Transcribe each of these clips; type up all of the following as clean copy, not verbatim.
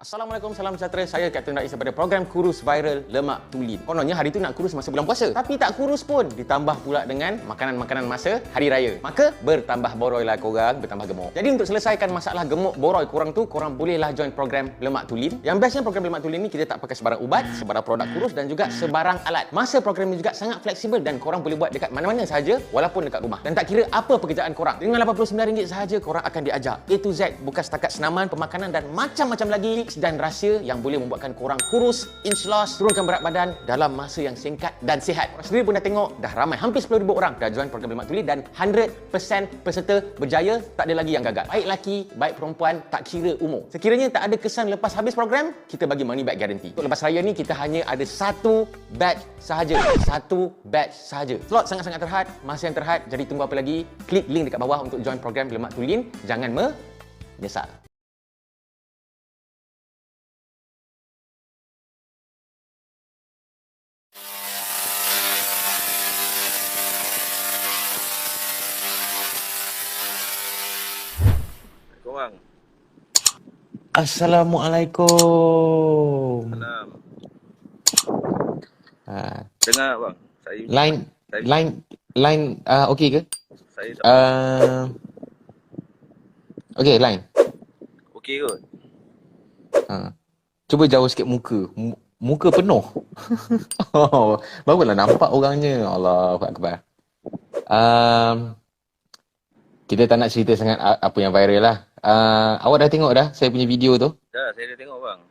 Assalamualaikum, salam sejahtera. Saya Kapten Rais daripada program Kurus Viral Lemak Tulin. Kononnya hari tu nak kurus masa bulan puasa, tapi tak kurus pun. Ditambah pula dengan makanan-makanan masa hari raya. Maka bertambah boroi lah korang, bertambah gemuk. Jadi untuk selesaikan masalah gemuk boroi korang tu, korang bolehlah join program Lemak Tulin. Yang bestnya program Lemak Tulin ni, kita tak pakai sebarang ubat, sebarang produk kurus dan juga sebarang alat. Masa program ni juga sangat fleksibel dan korang boleh buat dekat mana-mana sahaja walaupun dekat rumah. Dan tak kira apa pekerjaan korang. Dengan RM89 sahaja korang akan diajar A to Z, bukan setakat senaman, pemakanan dan macam-macam lagi dan rahsia yang boleh membuatkan korang kurus, inch loss, turunkan berat badan dalam masa yang singkat dan sihat. Korang sendiri pun dah tengok, dah ramai, hampir 10,000 orang dah join program Lemak Tulin dan 100% peserta berjaya, tak ada lagi yang gagal. Baik lelaki, baik perempuan, tak kira umur. Sekiranya tak ada kesan lepas habis program, kita bagi money back guarantee. Untuk lepas raya ni, kita hanya ada satu batch sahaja. Satu batch sahaja. Slot sangat-sangat terhad, masa yang terhad, jadi tunggu apa lagi? Klik link dekat bawah untuk join program Lemak Tulin. Jangan menyesal. Bang. Assalamualaikum. Salam. Ha, Dengar bang. Saya line okey ke? Saya tak Okey, line. okey kot. Cuba jauh sikit muka. Muka penuh. Oh, barulah nampak orangnya. Allahu Akbar. Kita tak nak cerita sangat apa yang viral lah. Awak dah tengok dah saya punya video tu? Dah, saya dah tengok bang.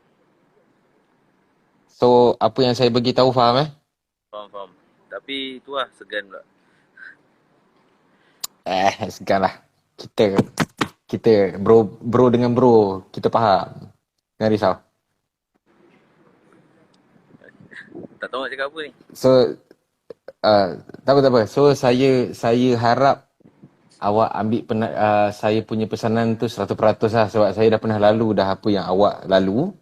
So, apa yang saya bagi tahu faham Faham. Tapi tu lah, segan pula. Segan lah. Kita bro dengan bro, kita faham. Jangan risau. Tak tahu nak cakap apa ni. So, tak apa. So, saya harap awak ambil saya punya pesanan tu 100% lah. Sebab saya dah pernah lalu dah apa yang awak lalu.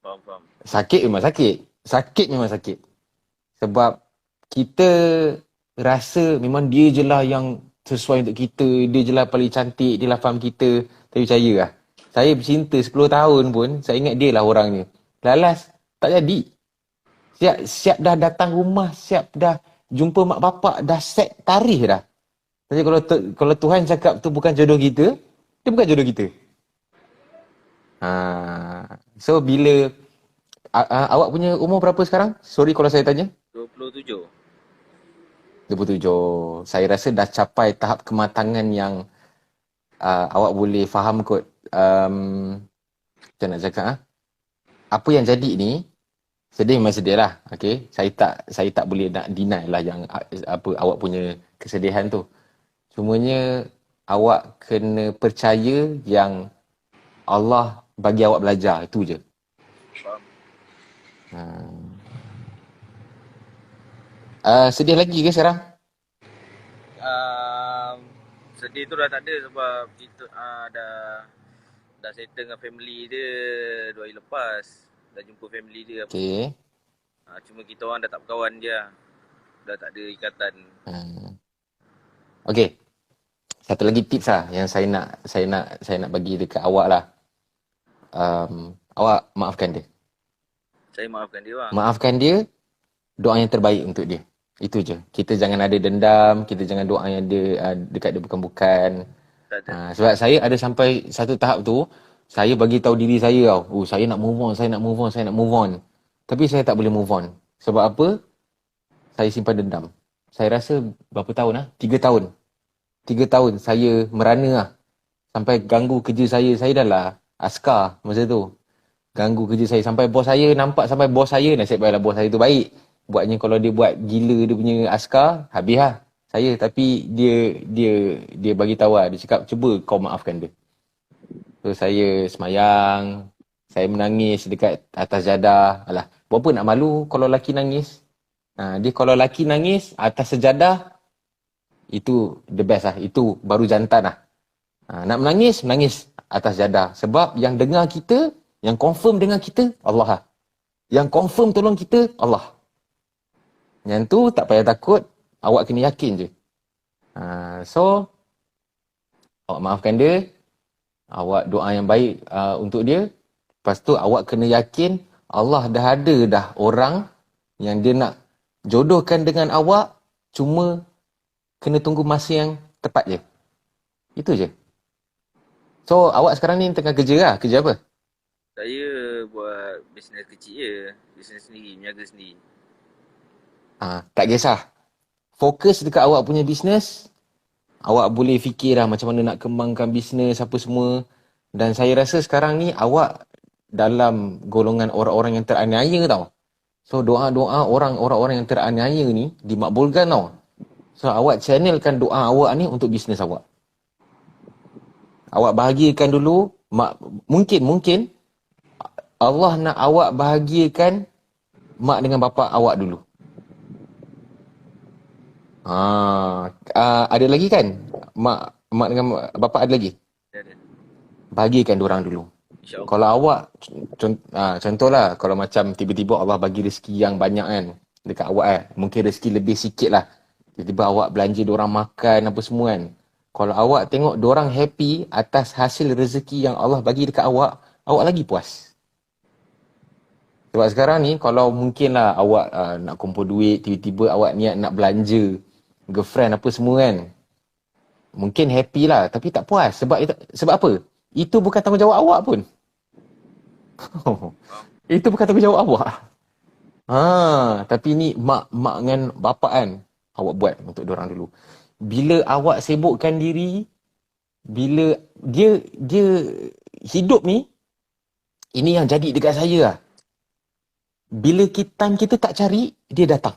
Faham. Sakit memang sakit. Sakit memang sakit. Sebab kita rasa memang dia je lah yang sesuai untuk kita. Dia je lah paling cantik. Dia lah faham kita. Tapi percaya lah. Saya bercinta 10 tahun pun, saya ingat dia lah orangnya. Lalas, tak jadi. Siap dah datang rumah. Siap dah jumpa mak bapak. Dah set tarikh dah. Jadi kalau Tuhan cakap tu bukan jodoh kita, dia bukan jodoh kita. So bila awak punya umur berapa sekarang? Sorry kalau saya tanya. 27. 27. Saya rasa dah capai tahap kematangan yang awak boleh faham kot. Macam nak cakap apa yang jadi ni, sedih memang sedih lah. Okay? Saya tak boleh nak deny lah yang awak punya kesedihan tu. Cumanya awak kena percaya yang Allah bagi awak belajar. Itu je. Sedih lagi ke sekarang? Sedih tu dah tak ada sebab kita dah settle dengan family dia 2 hari lepas. Dah jumpa family dia. Okay. Cuma kita orang dah tak berkawan je lah. Dah tak ada ikatan. Okay. Satu lagi tips lah yang saya nak bagi dekat awak lah. Awak maafkan dia. Saya maafkan dia bang. Maafkan dia, doa yang terbaik untuk dia. Itu je. Kita jangan ada dendam, kita jangan doa yang dia dekat dia bukan-bukan. Sebab saya ada sampai satu tahap tu, saya bagi tahu diri saya tau, saya nak move on. Tapi saya tak boleh move on. Sebab apa? Saya simpan dendam. Saya rasa berapa tahun 3 tahun. 3 tahun saya merana lah. Sampai ganggu kerja saya. Saya dah lah askar masa tu. Ganggu kerja saya. Sampai bos saya nampak, sampai bos saya, nasib baiklah bos saya tu baik. Buatnya kalau dia buat gila dia punya askar, habis lah saya. Tapi dia bagi tahu lah. Dia cakap, cuba kau maafkan dia. So saya semayang. Saya menangis dekat atas jadah. Alah, buat apa nak malu kalau lelaki nangis? Dia kalau lelaki nangis atas sejadah, itu the best lah. Itu baru jantan lah. Nak menangis atas jadah. Sebab yang dengar kita, yang confirm dengan kita, Allah lah. Yang confirm tolong kita, Allah. Yang tu tak payah takut. Awak kena yakin je. So, awak maafkan dia. Awak doa yang baik untuk dia. Lepas tu awak kena yakin Allah dah ada dah orang yang dia nak jodohkan dengan awak, cuma kena tunggu masa yang tepat je. Itu je. So, awak sekarang ni tengah kerja lah. Kerja apa? Saya buat bisnes kecil je. Bisnes sendiri, meniaga sendiri. Tak kisah. Fokus dekat awak punya bisnes. Awak boleh fikir lah macam mana nak kembangkan bisnes apa semua. Dan saya rasa sekarang ni awak dalam golongan orang-orang yang teraniaya tau. So doa-doa orang-orang yang teraniaya ni dimakbulkan tau. So awak channelkan doa awak ni untuk bisnes awak. Awak bahagiakan dulu. Mungkin Allah nak awak bahagiakan mak dengan bapa awak dulu. Ada lagi kan? Mak dengan bapa ada lagi? Ada. Bahagiakan diorang dulu. InsyaAllah. Kalau awak, contohlah, kalau macam tiba-tiba Allah bagi rezeki yang banyak kan, dekat awak mungkin rezeki lebih sikit lah. Tiba-tiba awak belanja diorang makan apa semua kan. Kalau awak tengok diorang happy atas hasil rezeki yang Allah bagi dekat awak lagi puas. Sebab sekarang ni, kalau mungkin lah awak nak kumpul duit, tiba-tiba awak niat nak belanja girlfriend apa semua kan. Mungkin happy lah, tapi tak puas. Sebab apa? Itu bukan tanggungjawab awak pun. Itu bukan tanggungjawab awak. Tapi ni mak dengan bapa kan, awak buat untuk diorang dulu. Bila awak sibukkan diri, bila dia hidup ni, ini yang jadi dekat saya lah. Bila time kita tak cari, dia datang.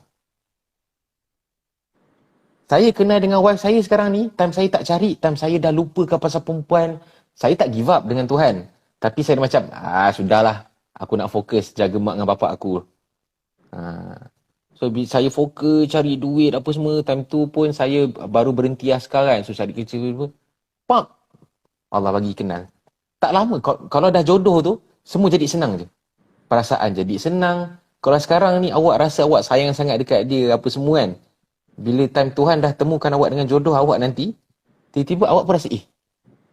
Saya kenal dengan wife saya sekarang ni, time saya tak cari, time saya dah lupakan pasal perempuan, saya tak give up dengan Tuhan. Tapi saya macam, sudahlah, aku nak fokus jaga mak dengan bapak aku. So, saya fokus cari duit apa semua, time tu pun saya baru berhenti askar kan, so cari kerja apa. Pak, Allah bagi kenal. Tak lama, kalau dah jodoh tu, semua jadi senang je. Perasaan jadi senang. Kalau sekarang ni awak rasa awak sayang sangat dekat dia apa semua kan, bila time Tuhan dah temukan awak dengan jodoh awak nanti, tiba-tiba awak pun rasa,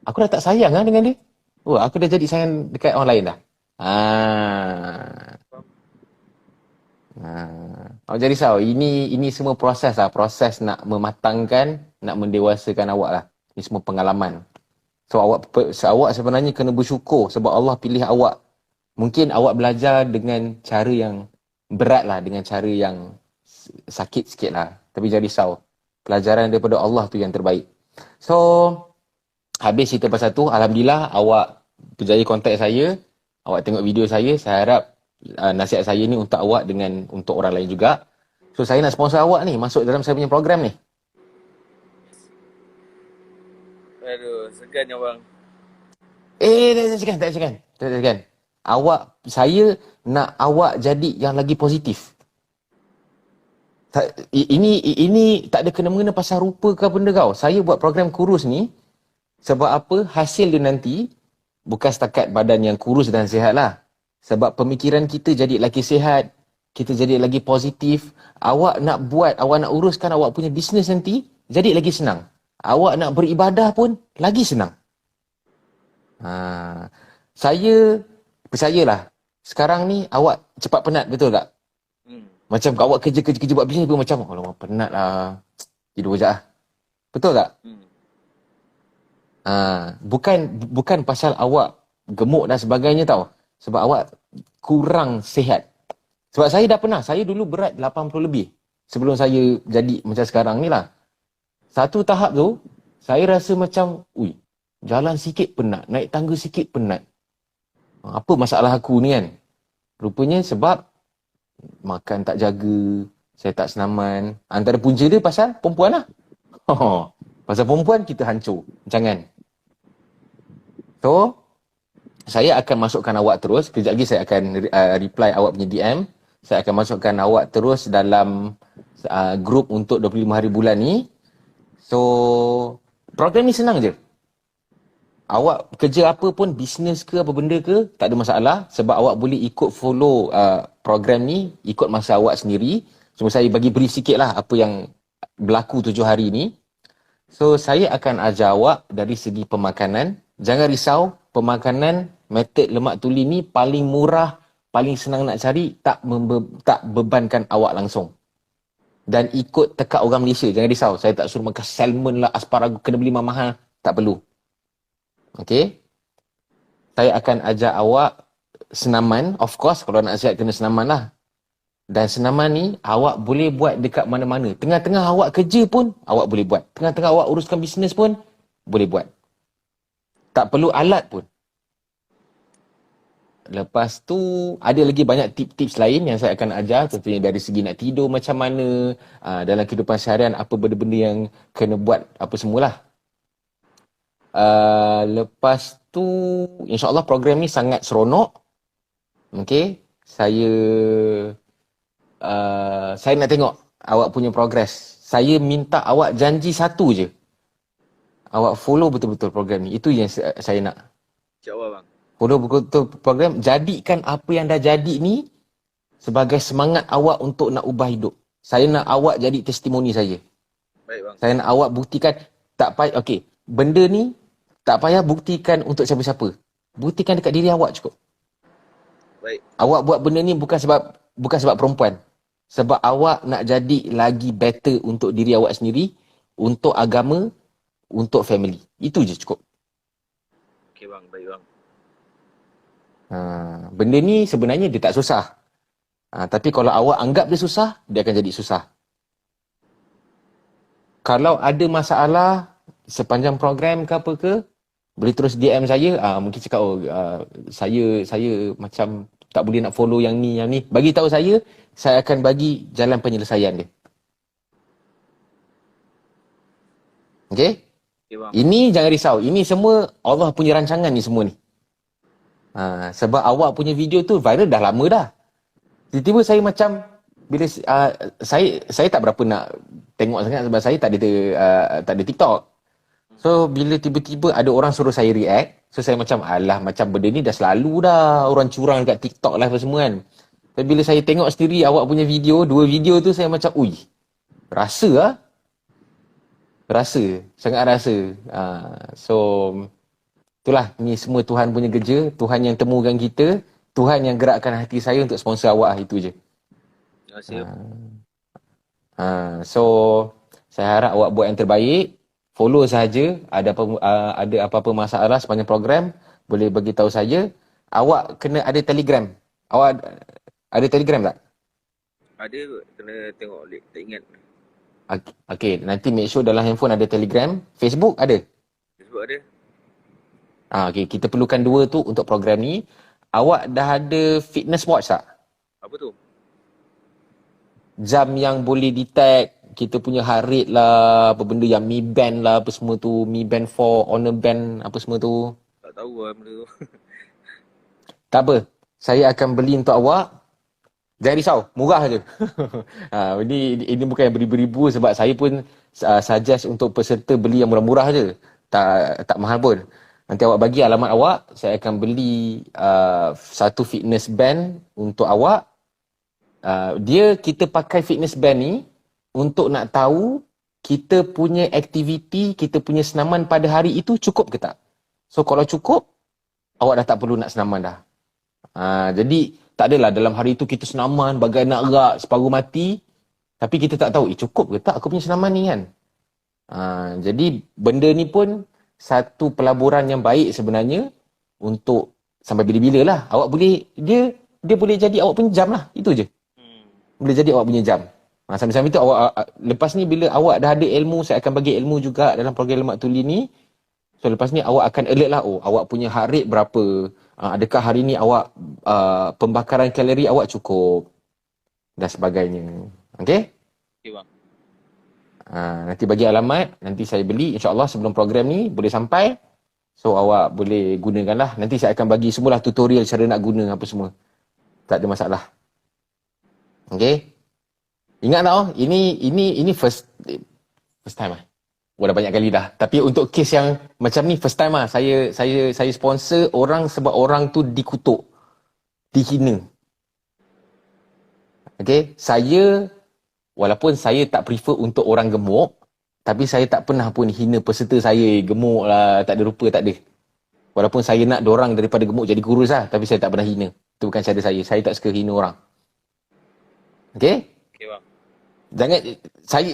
aku dah tak sayang lah dengan dia. Aku dah jadi sayang dekat orang lain dah. Awak jadi risau. Ini semua proses lah. Proses nak mematangkan, nak mendewasakan awak lah. Ini semua pengalaman. So awak sebenarnya kena bersyukur sebab Allah pilih awak. Mungkin awak belajar dengan cara yang berat lah, dengan cara yang sakit sikit lah. Tapi jangan risau. Pelajaran daripada Allah tu yang terbaik. So, habis cerita pasal tu, alhamdulillah awak berjaya kontak saya. Awak tengok video saya. Saya harap nasihat saya ni untuk awak dengan untuk orang lain juga. So, saya nak sponsor awak ni masuk dalam saya punya program ni. Aduh, segan ya bang. Tak segan. Saya nak awak jadi yang lagi positif. Ini tak ada kena-mengena pasal rupa ke benda kau. Saya buat program kurus ni sebab apa? Hasil dia nanti bukan setakat badan yang kurus dan sihat lah. Sebab pemikiran kita jadi lagi sihat, kita jadi lagi positif. Awak nak uruskan awak punya bisnes nanti jadi lagi senang. Awak nak beribadah pun lagi senang. Saya percayalah, sekarang ni awak cepat penat, betul tak? Macam awak kerja buat bisnes pun macam, alamak penat lah, tidur sekejap lah. Betul tak? Bukan pasal awak gemuk dan sebagainya tau. Sebab awak kurang sihat. Sebab saya dah pernah, saya dulu berat 80 lebih. Sebelum saya jadi macam sekarang ni lah. Satu tahap tu, saya rasa macam, jalan sikit penat, naik tangga sikit penat. Apa masalah aku ni kan? Rupanya sebab makan tak jaga, saya tak senaman. Antara punca dia pasal perempuan lah. Pasal perempuan kita hancur. Jangan. So, saya akan masukkan awak terus. Kejap lagi saya akan reply awak punya DM. Saya akan masukkan awak terus dalam grup untuk 25 hari bulan ni. So, program ni senang je. Awak kerja apa pun, bisnes ke apa benda ke, tak ada masalah. Sebab awak boleh ikut follow program ni, ikut masa awak sendiri. Cuma saya bagi brief sikit lah apa yang berlaku 7 hari ni. So, saya akan ajar awak dari segi pemakanan. Jangan risau, pemakanan Metod lemak tuli ni paling murah, paling senang nak cari, tak bebankan awak langsung. Dan ikut tekak orang Malaysia. Jangan risau. Saya tak suruh makan salmon lah, asparagus, kena beli mahal. Tak perlu. Okay? Saya akan ajar awak senaman. Of course, kalau nak sihat kena senaman lah. Dan senaman ni, awak boleh buat dekat mana-mana. Tengah-tengah awak kerja pun, awak boleh buat. Tengah-tengah awak uruskan bisnes pun, boleh buat. Tak perlu alat pun. Lepas tu, ada lagi banyak tips-tips lain yang saya akan ajar. Contohnya dari segi nak tidur macam mana, dalam kehidupan seharian, apa benda-benda yang kena buat, apa semualah. Lepas tu, insyaAllah program ni sangat seronok. Okay, saya nak tengok awak punya progress. Saya minta awak janji satu je. Awak follow betul-betul program ni. Itu yang saya nak. InsyaAllah bang. Follow betul-betul program. Jadikan apa yang dah jadi ni sebagai semangat awak untuk nak ubah hidup. Saya nak awak jadi testimoni saya. Baik bang. Saya nak awak buktikan, tak payah, okey, benda ni tak payah buktikan untuk siapa-siapa. Buktikan dekat diri awak cukup. Baik. Awak buat benda ni bukan sebab perempuan. Sebab awak nak jadi lagi better untuk diri awak sendiri, untuk agama, untuk family. Itu je cukup. Okey bang, baik bang. Benda ni sebenarnya dia tak susah. Tapi kalau awak anggap dia susah, dia akan jadi susah. Kalau ada masalah sepanjang program ke apa ke, boleh terus DM saya. Mungkin cakap, saya macam tak boleh nak follow yang ni. Bagi tahu saya akan bagi jalan penyelesaian dia. Okay? Okey bang. Ini jangan risau. Ini semua Allah punya rancangan ni semua ni. Sebab awak punya video tu viral dah lama dah. Tiba-tiba saya macam, bila saya tak berapa nak tengok sangat sebab saya tak ada TikTok. So bila tiba-tiba ada orang suruh saya react, so saya macam, alah, macam benda ni dah selalu dah orang curang dekat TikTok lah apa semua kan. Tapi bila saya tengok sendiri awak punya video, 2 video tu, saya macam, rasa sangat rasa. So itulah, ni semua Tuhan punya kerja. Tuhan yang temukan kita, Tuhan yang gerakkan hati saya untuk sponsor awak. Itu je. Terima kasih. So saya harap awak buat yang terbaik. Follow saja. Ada apa-apa masalah sepanjang program, boleh bagi tahu saya. Awak kena ada Telegram. Awak ada Telegram tak? Ada, kena tengok link, tak ingat. Okay, nanti make sure dalam handphone ada Telegram. Facebook ada? Facebook ada. Okay, kita perlukan 2 tu untuk program ni. Awak dah ada fitness watch tak? Apa tu? Jam yang boleh detect kita punya heart rate lah, apa benda yang Mi Band lah, apa semua tu, Mi Band 4, Honor Band, apa semua tu. Tak tahu lah benda tu. Tak apa, saya akan beli untuk awak. Jangan risau, murah je. Ini bukan yang beribu-ribu, sebab saya pun suggest untuk peserta beli yang murah-murah je. Tak mahal pun. Nanti awak bagi alamat awak, saya akan beli satu fitness band untuk awak. Kita pakai fitness band ni untuk nak tahu kita punya aktiviti, kita punya senaman pada hari itu cukup ke tak. So kalau cukup, awak dah tak perlu nak senaman dah. Jadi tak adalah dalam hari itu kita senaman bagai nak rak separuh mati, tapi kita tak tahu cukup ke tak aku punya senaman ni kan. Jadi benda ni pun satu pelaburan yang baik sebenarnya untuk sampai bila-bila lah. Awak boleh, dia boleh jadi awak punya jam lah. Itu je. Boleh jadi awak punya jam. Sambil-sambil tu awak, lepas ni bila awak dah ada ilmu, saya akan bagi ilmu juga dalam program lemak tuli ni. So lepas ni awak akan alert lah, awak punya heart rate berapa, adakah hari ni awak pembakaran kalori awak cukup dan sebagainya. Okay? Okay bang. Nanti bagi alamat, nanti saya beli insyaAllah sebelum program ni boleh sampai. So awak boleh gunakan lah. Nanti saya akan bagi semualah tutorial cara nak guna apa semua. Tak ada masalah. Okay? Ingat tak ini first time lah. Dah banyak kali dah. Tapi untuk kes yang macam ni first time lah. Saya sponsor orang sebab orang tu dikutuk, dihina. Okay? Walaupun saya tak prefer untuk orang gemuk, tapi saya tak pernah pun hina peserta saya, gemuk lah, tak ada rupa, tak ada. Walaupun saya nak dorang daripada gemuk jadi kurus lah, tapi saya tak pernah hina. Itu bukan cara saya. Saya tak suka hina orang. Okay? Okay bang. Jangan saya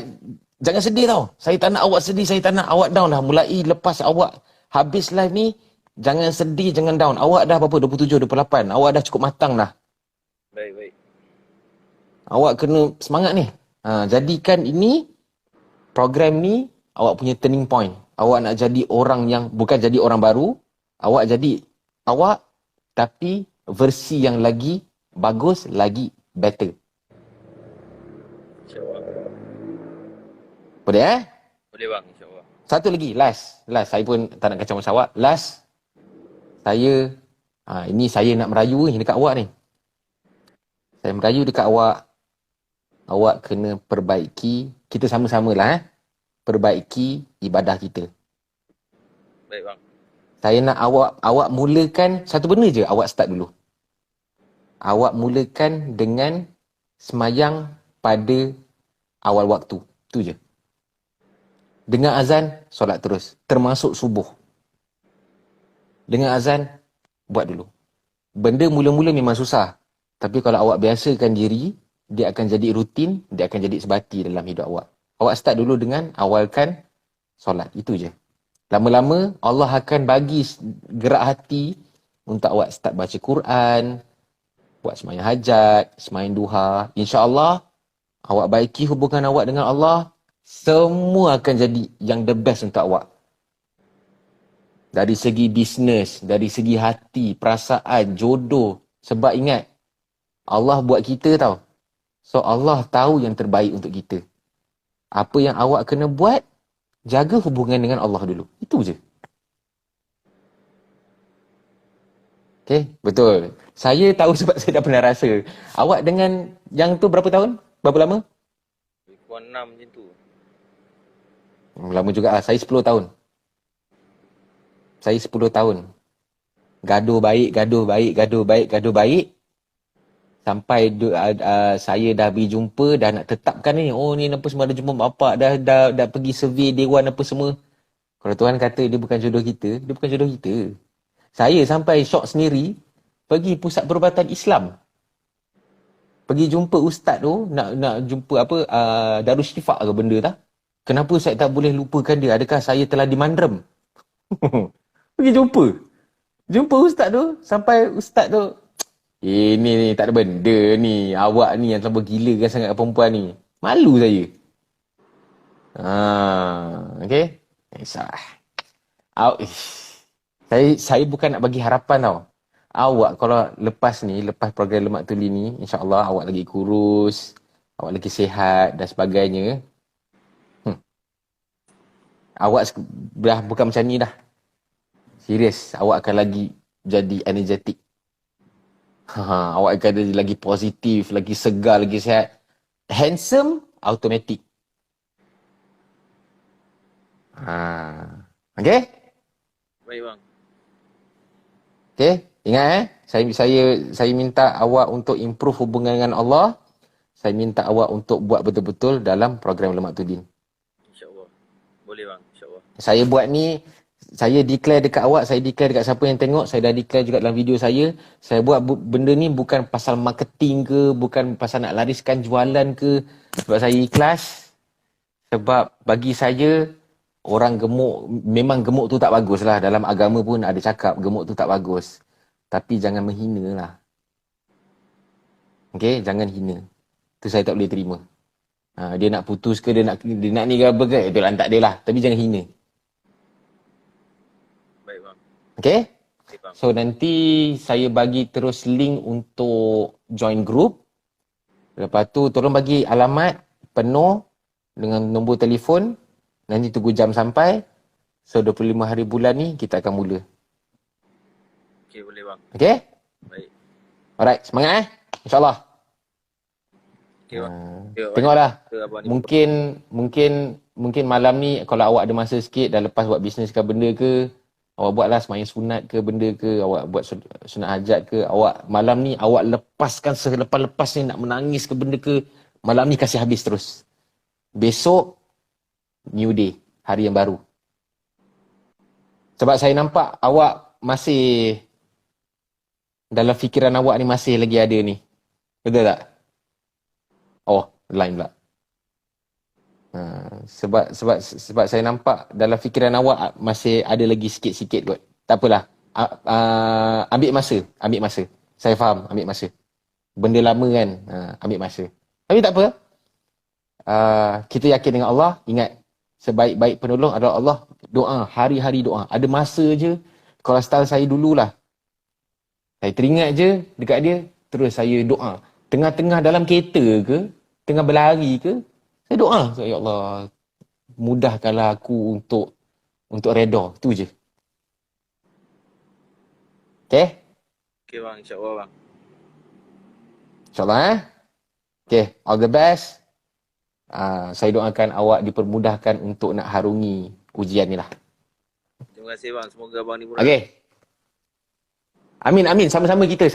jangan sedih tau. Saya tak nak awak sedih, saya tak nak awak down lah. Mulai lepas awak habis live ni, jangan sedih, jangan down. Awak dah berapa? 27, 28. Awak dah cukup matang dah. Baik. Awak kena semangat ni. Jadikan ini, program ni, awak punya turning point. Awak nak jadi orang yang, bukan jadi orang baru. Awak jadi awak, tapi versi yang lagi bagus, lagi better. InsyaAllah. Boleh Boleh bang, insyaAllah. Satu lagi, last. Saya pun tak nak kacau masa awak. Last, saya, ini saya nak merayu ni dekat awak ni. Saya merayu dekat awak. Awak kena perbaiki, kita sama-sama lah perbaiki ibadah kita. Baik bang. Saya nak awak mulakan satu benda je, awak start dulu. Awak mulakan dengan semayang pada awal waktu. Itu je. Dengar azan, solat terus. Termasuk subuh. Dengar azan, buat dulu. Benda mula-mula memang susah. Tapi kalau awak biasakan diri, dia akan jadi rutin, dia akan jadi sebati dalam hidup awak. Awak start dulu dengan awalkan solat. Itu je. Lama-lama, Allah akan bagi gerak hati untuk awak start baca Quran, buat sembahyang hajat, sembahyang duha. InsyaAllah, awak baiki hubungan awak dengan Allah, semua akan jadi yang the best untuk awak. Dari segi bisnes, dari segi hati, perasaan, jodoh. Sebab ingat, Allah buat kita tau. So Allah tahu yang terbaik untuk kita. Apa yang awak kena buat, jaga hubungan dengan Allah dulu. Itu je. Okay, betul. Saya tahu sebab saya dah pernah rasa. Awak dengan yang tu berapa tahun? Berapa lama? Kurang 6 macam tu. Lama juga lah. Saya 10 tahun. Saya 10 tahun. Gaduh baik. Sampai saya dah pergi jumpa, dah nak tetapkan ni. Oh ni apa semua dah jumpa bapak, dah pergi survey dewan apa semua. Kalau Tuhan kata dia bukan jodoh kita, dia bukan jodoh kita. Saya sampai syok sendiri, pergi pusat perubatan Islam. Pergi jumpa ustaz tu, nak jumpa apa, Darussyifaq ke benda tak? Kenapa saya tak boleh lupakan dia? Adakah saya telah dimandrem? Pergi jumpa ustaz tu, sampai ustaz tu, ni tak ada benda ni. Awak ni yang terlalu gilakan sangat perempuan ni. Malu saya. Okay? Salah. Saya bukan nak bagi harapan tau. Awak kalau lepas program Lemak Tuli ni, insyaAllah awak lagi kurus, awak lagi sihat dan sebagainya. Awak dah bukan macam ni dah. Serius, awak akan lagi jadi energetik. Awak akan jadi lagi positif, lagi segar, lagi sihat. Handsome, automatic. Okay? Baik bang. Okay? Ingat saya minta awak untuk improve hubungan dengan Allah. Saya minta awak untuk buat betul-betul dalam program Lemak Tudin. InsyaAllah. Boleh bang, insyaAllah. Saya buat ni, saya declare dekat awak, saya declare dekat siapa yang tengok, saya dah declare juga dalam video saya. Saya buat benda ni bukan pasal marketing ke, bukan pasal nak lariskan jualan ke. Sebab saya ikhlas. Sebab bagi saya, orang gemuk, memang gemuk tu tak bagus lah. Dalam agama pun ada cakap, gemuk tu tak bagus. Tapi jangan menghina lah. Okay, jangan hina. Tu saya tak boleh terima. Dia nak putus ke, dia nak ni ke apa ke, itu lantak dia lah. Tapi jangan hina. Okay? So nanti saya bagi terus link untuk join group. Lepas tu tolong bagi alamat penuh dengan nombor telefon. Nanti tunggu jam sampai. So 25 hari bulan ni kita akan mula. Okay, boleh bang. Okay? Baik. Alright, semangat InsyaAllah. Okay bang. Tengoklah. Mungkin malam ni kalau awak ada masa sikit dah lepas buat bisnes ke benda ke, awak buatlah sembahyang sunat ke benda ke, awak buat sunat hajat ke, awak malam ni awak lepaskan selepas-lepas ni nak menangis ke benda ke, malam ni kasih habis terus. Besok new day, hari yang baru. Sebab saya nampak awak masih dalam fikiran awak ni masih lagi ada ni. Betul tak? Oh, lain pula. Sebab saya nampak dalam fikiran awak masih ada lagi sikit-sikit kot. Tak apalah. Ambil masa. Saya faham, ambil masa. Benda lama kan, ambil masa. Tapi tak apa. Kita yakin dengan Allah. Ingat, sebaik-baik penolong adalah Allah. Doa, hari-hari doa. Ada masa je. Kalau style saya dululah. Saya teringat je dekat dia, terus saya doa. Tengah-tengah dalam kereta ke, tengah berlari ke, saya doa. Ya Allah, mudahkanlah aku untuk redha. Tu je. Okay? Okay bang, insyaAllah bang. InsyaAllah Okay, all the best. Saya doakan awak dipermudahkan untuk nak harungi ujian ni lah. Terima kasih bang, semoga bang ni murah. Okay. Amin. Sama-sama kita.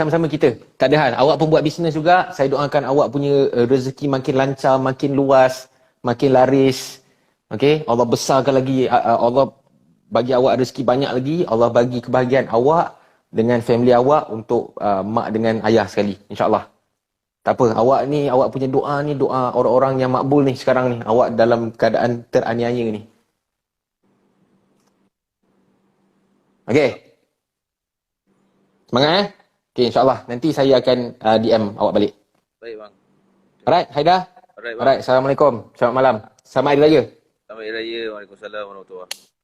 Tak ada hal. Awak pun buat bisnes juga. Saya doakan awak punya rezeki makin lancar, makin luas, makin laris. Okay. Allah besarkan lagi. Allah bagi awak rezeki banyak lagi. Allah bagi kebahagiaan awak dengan family awak untuk mak dengan ayah sekali. InsyaAllah. Tak apa. Awak punya doa ni, doa orang-orang yang makbul ni sekarang ni. Awak dalam keadaan teraniaya ni. Okay. Semangat Okay, insyaAllah. Nanti saya akan DM awak balik. Baik bang. Alright, Haida. Alright bang. Alright, Assalamualaikum. Selamat malam. Selamat Hari Raya. Selamat Hari Raya. Waalaikumsalam warahmatullahi wabarakatuh.